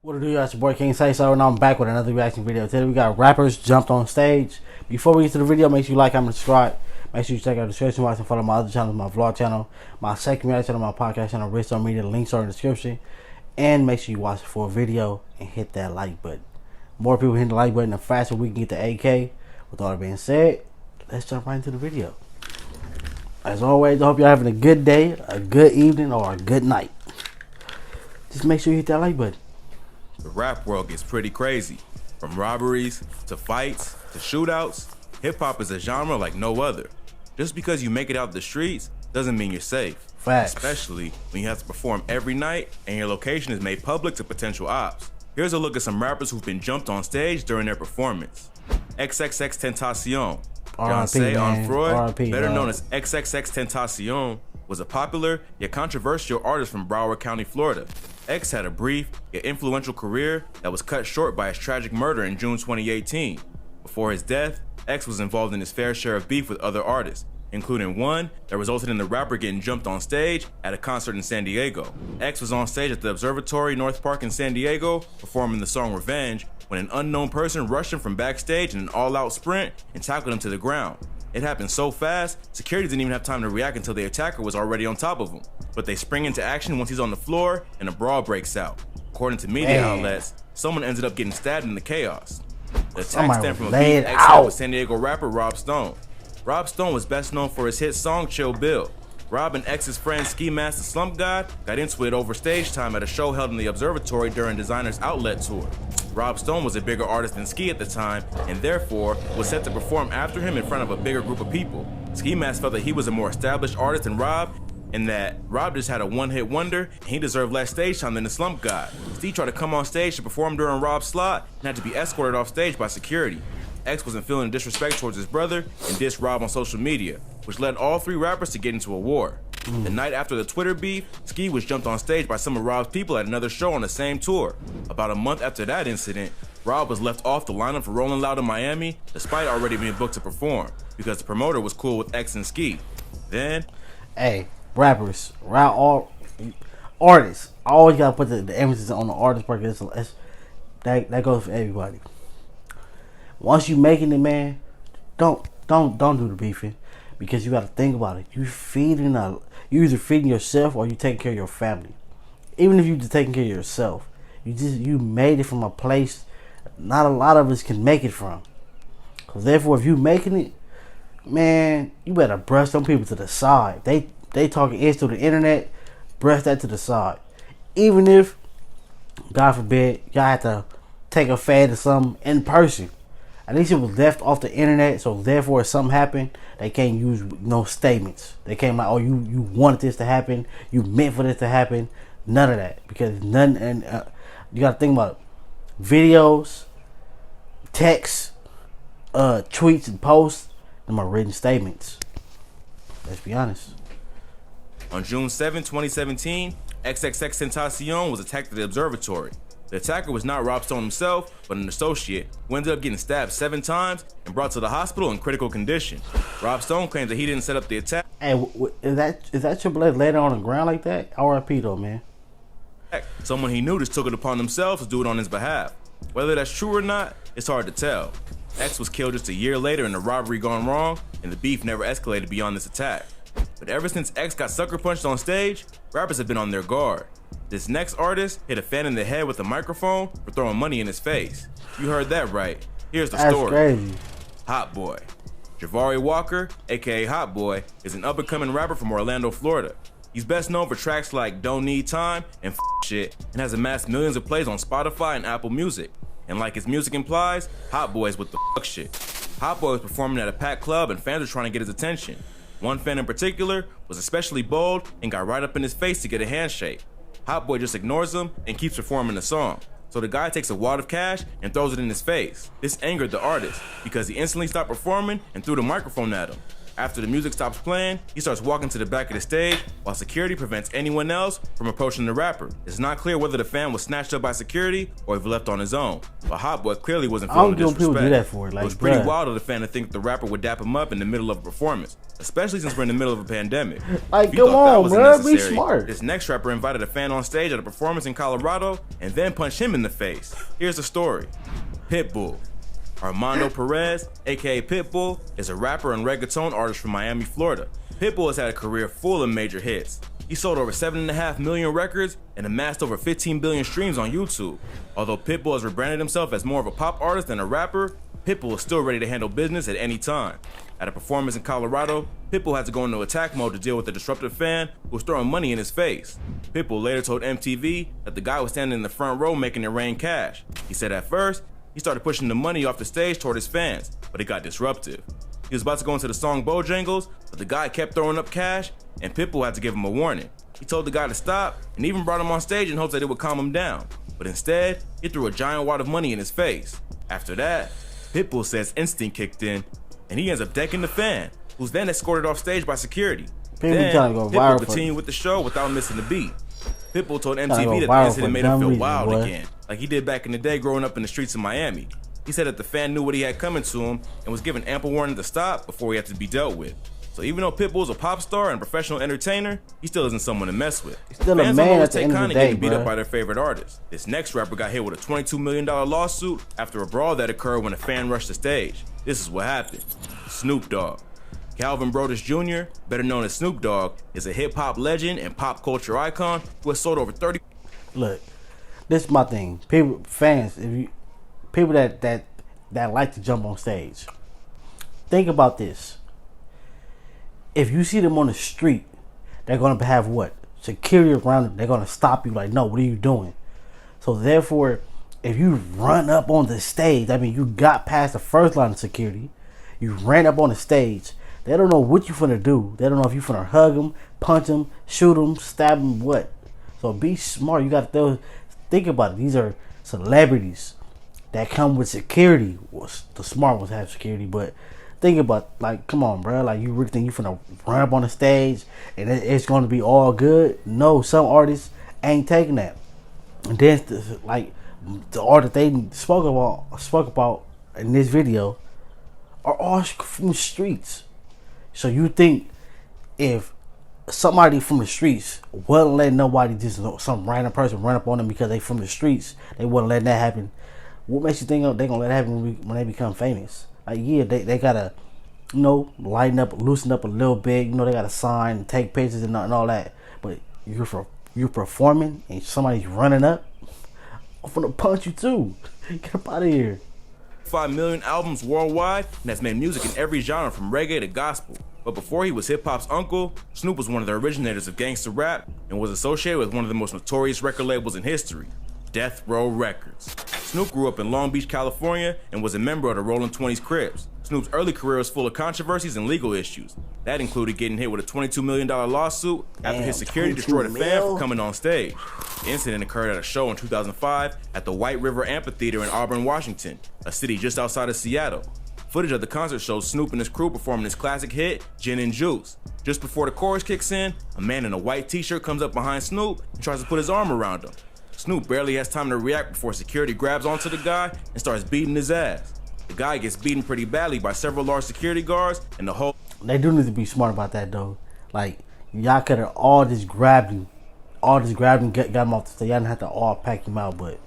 What it do, y'all? It's your boy King Say So, and I'm back with another reaction video. Today we got rappers jumped on stage. Before we get to the video, make sure you like, comment, subscribe. Make sure you check out the description box and follow my other channels, my vlog channel, my second reaction channel, my podcast channel, Redstone Media. The links are in the description. And make sure you watch the full video and hit that like button. More people hit the like button, the faster we can get to 8K. With all that being said, let's jump right into the video. As always, I hope y'all having a good day, a good evening, or a good night. Just make sure you hit that like button. The rap world gets pretty crazy. From robberies, to fights, to shootouts, hip-hop is a genre like no other. Just because you make it out the streets doesn't mean you're safe. Facts. Especially when you have to perform every night and your location is made public to potential ops. Here's a look at some rappers who've been jumped on stage during their performance. XXXTentacion, Jonsei Onfroy, better known as XXXTentacion, was a popular yet controversial artist from Broward County, Florida. X had a brief yet influential career that was cut short by his tragic murder in June 2018. Before his death, X was involved in his fair share of beef with other artists, including one that resulted in the rapper getting jumped on stage at a concert in San Diego. X was on stage at the Observatory North Park in San Diego performing the song Revenge when an unknown person rushed him from backstage in an all-out sprint and tackled him to the ground. It happened so fast, security didn't even have time to react until the attacker was already on top of him. But they spring into action once he's on the floor and a brawl breaks out. According to media outlets, someone ended up getting stabbed in the chaos. The attack stemmed from a beef X had with San Diego rapper Rob Stone. Rob Stone was best known for his hit song Chill Bill. Rob and X's friend Ski Mask the Slump God got into it over stage time at a show held in the Observatory during Designer's Outlet Tour. Rob Stone was a bigger artist than Ski at the time and therefore was set to perform after him in front of a bigger group of people. Ski Mask felt that he was a more established artist than Rob and that Rob just had a one-hit wonder and he deserved less stage time than the Slump God. Ski tried to come on stage to perform during Rob's slot and had to be escorted off stage by security. X wasn't feeling disrespect towards his brother and dissed Rob on social media, which led all three rappers to get into a war. The night after the Twitter beef, Ski was jumped on stage by some of Rob's people at another show on the same tour. About a month after that incident, Rob was left off the lineup for Rolling Loud in Miami, despite already being booked to perform, because the promoter was cool with X and Ski. Then, hey, rappers, all artists, I always gotta put the emphasis on the artist part because that goes for everybody. Once you making it, man, don't do the beefing, because you gotta think about it. You either feeding yourself or you taking care of your family. Even if you just taking care of yourself, you made it from a place not a lot of us can make it from. Cause therefore, if you making it, man, you better brush them people to the side. They talking ish to the internet, brush that to the side. Even if, God forbid, y'all have to take a fad or something in person. At least it was left off the internet, so therefore if something happened, they can't use no statements. They can't like, oh, you wanted this to happen, you meant for this to happen. None of that, because none. And you got to think about it. Videos, texts, tweets, and posts. Them are written statements. Let's be honest. On June 7, 2017, XXXTentacion was attacked at the Observatory. The attacker was not Rob Stone himself, but an associate who ended up getting stabbed 7 times and brought to the hospital in critical condition. Rob Stone claims that he didn't set up the attack. Hey, is that Triple X laid on the ground like that? R.I.P. though, man. Someone he knew just took it upon themselves to do it on his behalf. Whether that's true or not, it's hard to tell. X was killed just a year later in a robbery gone wrong, and the beef never escalated beyond this attack. But ever since X got sucker punched on stage, rappers have been on their guard. This next artist hit a fan in the head with a microphone for throwing money in his face. You heard that right. Here's the story. Crazy. Hot Boy. Javari Walker, aka Hot Boy, is an up-and-coming rapper from Orlando, Florida. He's best known for tracks like Don't Need Time and Shit, and has amassed millions of plays on Spotify and Apple Music. And like his music implies, Hot Boy is with the shit. Hot Boy was performing at a packed club and fans were trying to get his attention. One fan in particular was especially bold and got right up in his face to get a handshake. Hot Boy just ignores him and keeps performing the song. So the guy takes a wad of cash and throws it in his face. This angered the artist because he instantly stopped performing and threw the microphone at him. After the music stops playing, he starts walking to the back of the stage while security prevents anyone else from approaching the rapper. It's not clear whether the fan was snatched up by security or if he left on his own, but Hot Boy clearly wasn't feeling the disrespect. People do that for it. Like, it was pretty wild of the fan to think the rapper would dap him up in the middle of a performance, especially since we're in the middle of a pandemic. Like, come on, bro, be smart. This next rapper invited a fan on stage at a performance in Colorado and then punched him in the face. Here's the story. Pitbull. Armando Perez, aka Pitbull, is a rapper and reggaeton artist from Miami, Florida. Pitbull has had a career full of major hits. He sold over 7.5 million records and amassed over 15 billion streams on YouTube. Although Pitbull has rebranded himself as more of a pop artist than a rapper, Pitbull is still ready to handle business at any time. At a performance in Colorado, Pitbull had to go into attack mode to deal with the disruptive fan who was throwing money in his face. Pitbull later told MTV that the guy was standing in the front row making it rain cash. He said at first, he started pushing the money off the stage toward his fans, but it got disruptive. He was about to go into the song Bojangles, but the guy kept throwing up cash, and Pitbull had to give him a warning. He told the guy to stop, and even brought him on stage in hopes that it would calm him down. But instead, he threw a giant wad of money in his face. After that, Pitbull says instinct kicked in, and he ends up decking the fan, who's then escorted off stage by security. Then, Pitbull continued with the show without missing a beat. Pitbull told MTV that the incident made him feel wild again, like he did back in the day growing up in the streets of Miami. He said that the fan knew what he had coming to him and was given ample warning to stop before he had to be dealt with. So even though Pitbull's a pop star and professional entertainer, he still isn't someone to mess with. Still fans a man at the end of the day, getting beat up by their favorite artist. This next rapper got hit with a $22 million lawsuit after a brawl that occurred when a fan rushed the stage. This is what happened. Snoop Dogg. Calvin Broadus Jr., better known as Snoop Dogg, is a hip-hop legend and pop culture icon who has sold over 30... Look, this is my thing. People, fans, people that like to jump on stage, think about this. If you see them on the street, they're going to have what? Security around them. They're going to stop you like, no, what are you doing? So therefore, if you run up on the stage, I mean, you got past the first line of security, you ran up on the stage, they don't know what you finna do. They don't know if you finna hug them, punch them, shoot them, stab them, what. So be smart. You got to think about it. These are celebrities that come with security. Well, the smart ones have security, but think about, like, come on, bro. Like, you really think you finna run up on the stage and it's going to be all good? No, some artists ain't taking that. And then, like, the artists they spoke about in this video are all from the streets. So you think if somebody from the streets wouldn't let nobody, just some random person run up on them because they from the streets, they wouldn't let that happen? What makes you think they gonna let that happen when they become famous? Like, yeah, they gotta, lighten up, loosen up a little bit. They gotta sign, take pictures and all that. But you're performing and somebody's running up, I'm gonna punch you too. Get up out of here. 5 million albums worldwide and has made music in every genre from reggae to gospel. But before he was hip-hop's uncle, Snoop was one of the originators of gangsta rap and was associated with one of the most notorious record labels in history, Death Row Records. Snoop grew up in Long Beach, California and was a member of the Rolling 20s Crips. Snoop's early career was full of controversies and legal issues. That included getting hit with a $22 million lawsuit after his security destroyed a fan for coming on stage. The incident occurred at a show in 2005 at the White River Amphitheater in Auburn, Washington, a city just outside of Seattle. Footage of the concert shows Snoop and his crew performing his classic hit, Gin and Juice. Just before the chorus kicks in, a man in a white t-shirt comes up behind Snoop and tries to put his arm around him. Snoop barely has time to react before security grabs onto the guy and starts beating his ass. The guy gets beaten pretty badly by several large security guards and the whole... They do need to be smart about that, though. Like, y'all could have all just grabbed him, got him off the stage. Y'all didn't have to all pack him out, but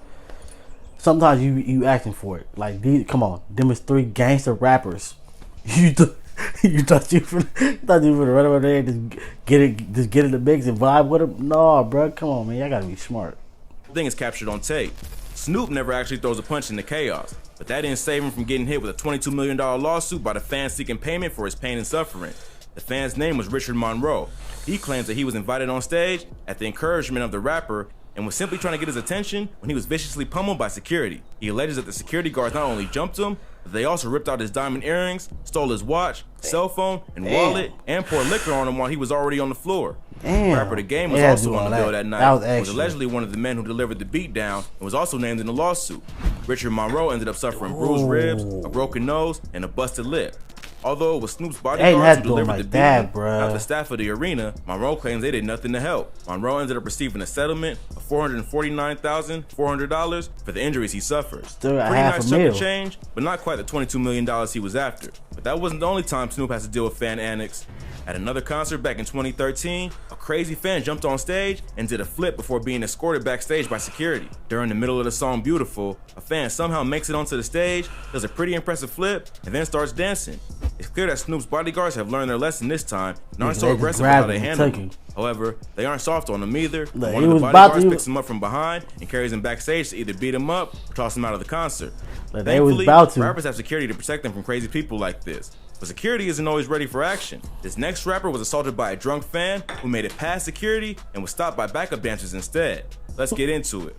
sometimes you asking for it. Like, come on, them is 3 gangster rappers. You thought you would run over there and just get in the mix and vibe with them? No, bro, come on, man, y'all gotta be smart. The thing is captured on tape. Snoop never actually throws a punch in the chaos, but that didn't save him from getting hit with a $22 million lawsuit by the fans seeking payment for his pain and suffering. The fan's name was Richard Monroe. He claims that he was invited on stage at the encouragement of the rapper and was simply trying to get his attention when he was viciously pummeled by security. He alleges that the security guards not only jumped him, but they also ripped out his diamond earrings, stole his watch, cell phone, and wallet, and poured liquor on him while he was already on the floor. Damn. Rapper The Game was also on the bill that night. Was allegedly one of the men who delivered the beatdown and was also named in the lawsuit. Richard Monroe ended up suffering bruised ribs, a broken nose, and a busted lip. Although it was Snoop's They bodyguards ain't had who to do him delivered the like beating, that, bruh. not the staff of the arena, Monroe claims they did nothing to help. Monroe ended up receiving a settlement of $449,400 for the injuries he suffered. Still got Pretty half nice a chunk mil. of change, but not quite the $22 million he was after. But that wasn't the only time Snoop has to deal with fan antics. At another concert back in 2013, a crazy fan jumped on stage and did a flip before being escorted backstage by security. During the middle of the song Beautiful, a fan somehow makes it onto the stage, does a pretty impressive flip, and then starts dancing. It's clear that Snoop's bodyguards have learned their lesson this time and aren't so They just aggressive with grabbed how they him and handle took him. him. However, they aren't soft on him either. Look, One he of the was about bodyguards to- picks him up from behind and carries him backstage to either beat him up or toss him out of the concert. Look, they was Thankfully, about to. rappers have security to protect them from crazy people like this. But security isn't always ready for action. This next rapper was assaulted by a drunk fan who made it past security and was stopped by backup dancers instead. Let's get into it.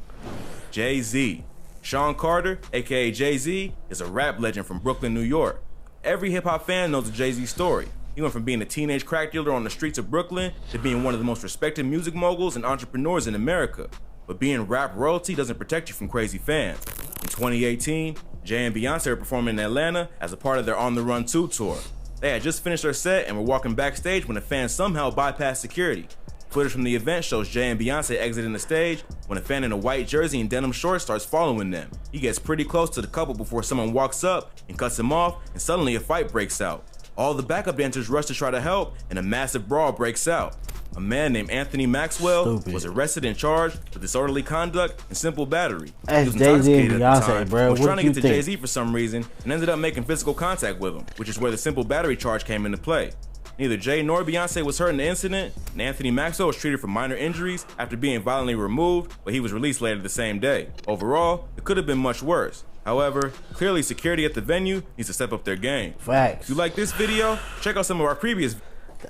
Jay-Z. Sean Carter, aka Jay-Z, is a rap legend from Brooklyn, New York. Every hip-hop fan knows the Jay-Z story. He went from being a teenage crack dealer on the streets of Brooklyn to being one of the most respected music moguls and entrepreneurs in America. But being rap royalty doesn't protect you from crazy fans. In 2018, Jay and Beyonce were performing in Atlanta as a part of their On the Run 2 tour. They had just finished their set and were walking backstage when a fan somehow bypassed security. Footage from the event shows Jay and Beyonce exiting the stage when a fan in a white jersey and denim shorts starts following them. He gets pretty close to the couple before someone walks up and cuts him off, and suddenly a fight breaks out. All the backup dancers rush to try to help, and a massive brawl breaks out. A man named Anthony Maxwell Stupid. was arrested and charged for disorderly conduct and simple battery. That's He was Jay-Z and intoxicated at the Beyonce, time, bro. was What trying to you get to think? Jay-Z for some reason and ended up making physical contact with him, which is where the simple battery charge came into play. Neither Jay nor Beyonce was hurt in the incident, and Anthony Maxwell was treated for minor injuries after being violently removed, but he was released later the same day. Overall, it could have been much worse. However, clearly security at the venue needs to step up their game. Facts. If you like this video, check out some of our previous.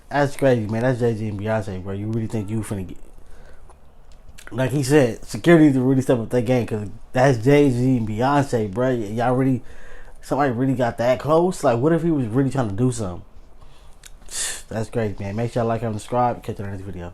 That's crazy, man. That's Jay-Z and Beyonce, bro. You really think you finna get... Like he said, security needs to really step up their game, because that's Jay-Z and Beyonce, bro. Y'all really... Somebody really got that close? Like, what if he was really trying to do something? That's great, man. Make sure y'all like and subscribe. Catch you in the next video.